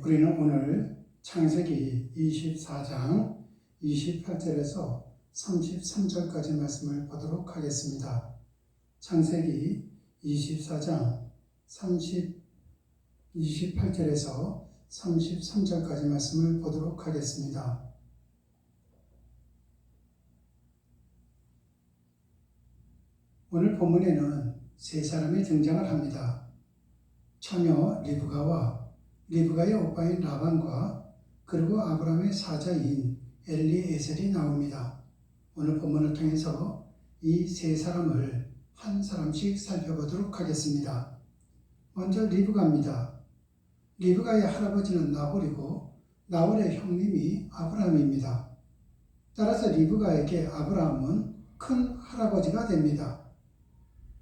우리는 오늘 창세기 24장 28절에서 33절까지 말씀을 보도록 하겠습니다. 창세기 24장 28절에서 33절까지 말씀을 보도록 하겠습니다. 오늘 본문에는 세 사람이 등장을 합니다. 처녀 리브가와 리브가의 오빠인 라반과 그리고 아브라함의 사자인 엘리에셀이 나옵니다. 오늘 본문을 통해서 이 세 사람을 한 사람씩 살펴보도록 하겠습니다. 먼저 리브가입니다. 리브가의 할아버지는 나홀이고 나홀의 형님이 아브라함입니다. 따라서 리브가에게 아브라함은 큰 할아버지가 됩니다.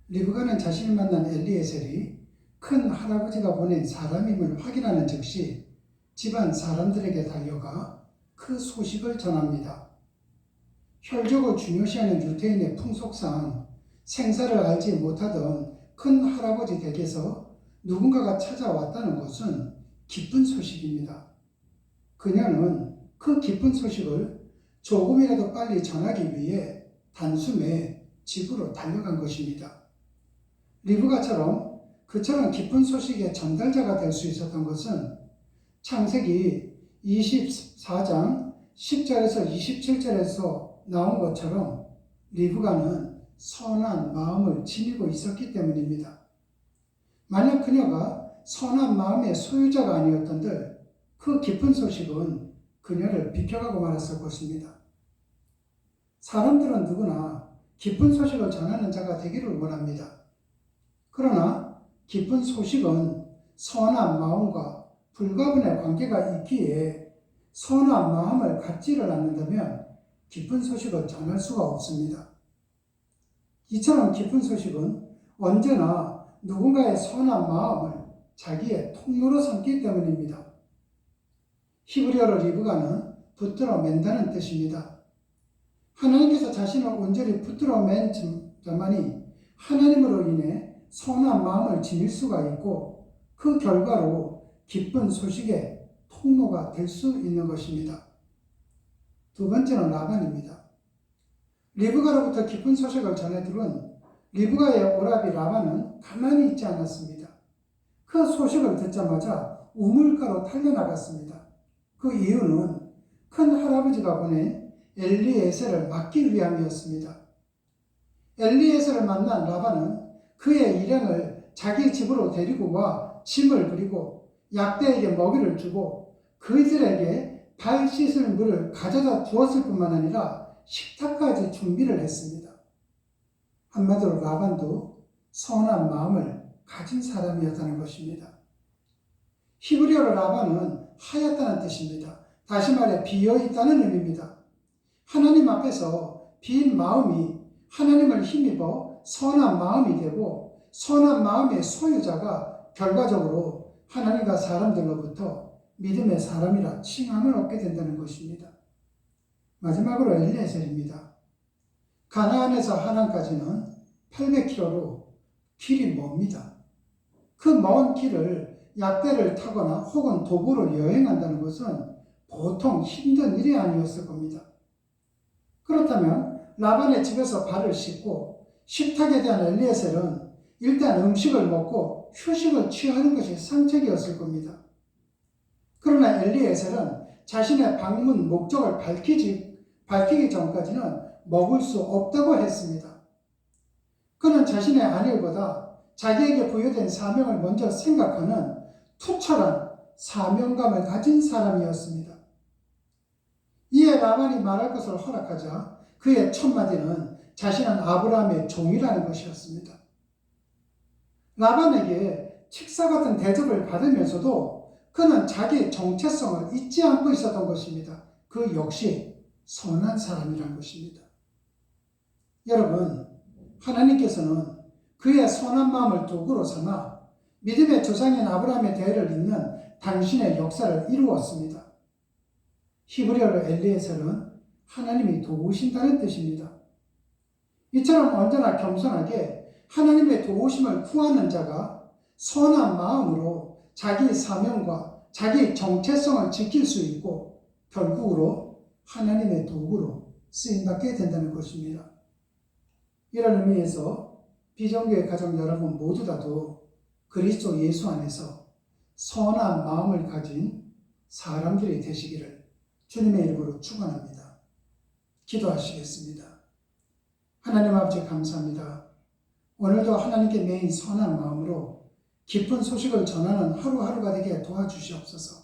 리브가는 자신이 만난 엘리에셀이 큰 할아버지가 보낸 사람임을 확인하는 즉시 집안 사람들에게 달려가 그 소식을 전합니다. 혈족을 중요시하는 유대인의 풍속상 생사를 알지 못하던 큰 할아버지 댁에서 누군가가 찾아왔다는 것은 기쁜 소식입니다. 그녀는 그 기쁜 소식을 조금이라도 빨리 전하기 위해 단숨에 집으로 달려간 것입니다. 리브가처럼 그처럼 기쁜 소식의 전달자가 될 수 있었던 것은 창세기 24장 10절에서 27절에서 나온 것처럼 리브가는 선한 마음을 지니고 있었기 때문입니다. 만약 그녀가 선한 마음의 소유자가 아니었던들 그 기쁜 소식은 그녀를 비켜가고 말았을 것입니다. 사람들은 누구나 기쁜 소식을 전하는 자가 되기를 원합니다. 그러나 기쁜 소식은 선한 마음과 불가분의 관계가 있기에 선한 마음을 갖지를 않는다면 기쁜 소식을 전할 수가 없습니다. 이처럼 기쁜 소식은 언제나 누군가의 선한 마음을 자기의 통로로 삼기 때문입니다. 히브리어로 리브가는 붙들어 맨다는 뜻입니다. 하나님께서 자신을 온전히 붙들어 맨 자만이 하나님으로 인해 선한 마음을 지닐 수가 있고 그 결과로 기쁜 소식의 통로가 될 수 있는 것입니다. 두 번째는 라반입니다. 리브가로부터 기쁜 소식을 전해 들은 리브가의 오라비 라반은 가만히 있지 않았습니다. 그 소식을 듣자마자 우물가로 달려나갔습니다. 그 이유는 큰 할아버지가 보낸 엘리에셀을 막기 위함이었습니다. 엘리에셀을 만난 라반은 그의 일행을 자기 집으로 데리고 와 짐을 부리고 약대에게 먹이를 주고 그들에게 발 씻을 물을 가져다 주었을 뿐만 아니라 식탁까지 준비를 했습니다. 한마디로 라반도 선한 마음을 가진 사람이었다는 것입니다. 히브리어로 라반은 하얗다는 뜻입니다. 다시 말해 비어있다는 의미입니다. 하나님 앞에서 빈 마음이 하나님을 힘입어 선한 마음이 되고 선한 마음의 소유자가 결과적으로 하나님과 사람들로부터 믿음의 사람이라 칭함을 얻게 된다는 것입니다. 마지막으로 엘리에셀입니다. 가나안에서 하란까지는 800km로 길이 멉니다. 그 먼 길을 약대를 타거나 혹은 도보로 여행한다는 것은 보통 힘든 일이 아니었을 겁니다. 그렇다면 라반의 집에서 발을 씻고 식탁에 대한 엘리에셀은 일단 음식을 먹고 휴식을 취하는 것이 상책이었을 겁니다. 그러나 엘리에셀은 자신의 방문 목적을 밝히기 전까지는 먹을 수 없다고 했습니다. 그는 자신의 아내보다 자기에게 부여된 사명을 먼저 생각하는 투철한 사명감을 가진 사람이었습니다. 이에 라반이 말할 것을 허락하자 그의 첫 마디는 자신은 아브라함의 종이라는 것이었습니다. 라반에게 칙사 같은 대접을 받으면서도 그는 자기의 정체성을 잊지 않고 있었던 것입니다. 그 역시 선한 사람이라는 것입니다. 여러분, 하나님께서는 그의 선한 마음을 도구로 삼아 믿음의 조상인 아브라함의 대를 잇는 당신의 역사를 이루었습니다. 히브리어로 엘리에셀은 하나님이 도우신다는 뜻입니다. 이처럼 언제나 겸손하게 하나님의 도우심을 구하는 자가 선한 마음으로 자기 사명과 자기 정체성을 지킬 수 있고 결국으로 하나님의 도구로 쓰임받게 된다는 것입니다. 이런 의미에서 비전교회 가족 여러분 모두 다도 그리스도 예수 안에서 선한 마음을 가진 사람들이 되시기를 주님의 이름으로 축원합니다. 기도하시겠습니다. 하나님 아버지 감사합니다. 오늘도 하나님께 매인 선한 마음으로 기쁜 소식을 전하는 하루하루가 되게 도와주시옵소서.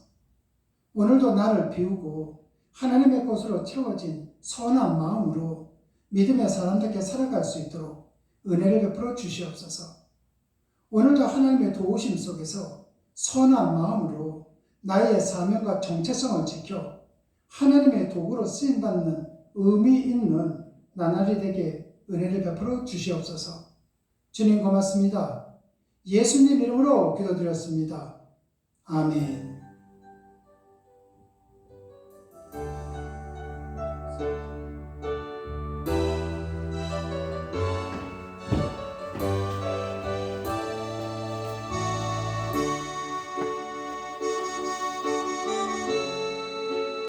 오늘도 나를 비우고 하나님의 것으로 채워진 선한 마음으로 믿음의 사람답게 살아갈 수 있도록 은혜를 베풀어 주시옵소서. 오늘도 하나님의 도우심 속에서 선한 마음으로 나의 사명과 정체성을 지켜 하나님의 도구로 쓰임받는 의미 있는 나날이 되게 은혜를 베풀어 주시옵소서. 주님 고맙습니다. 예수님 이름으로 기도드렸습니다. 아멘.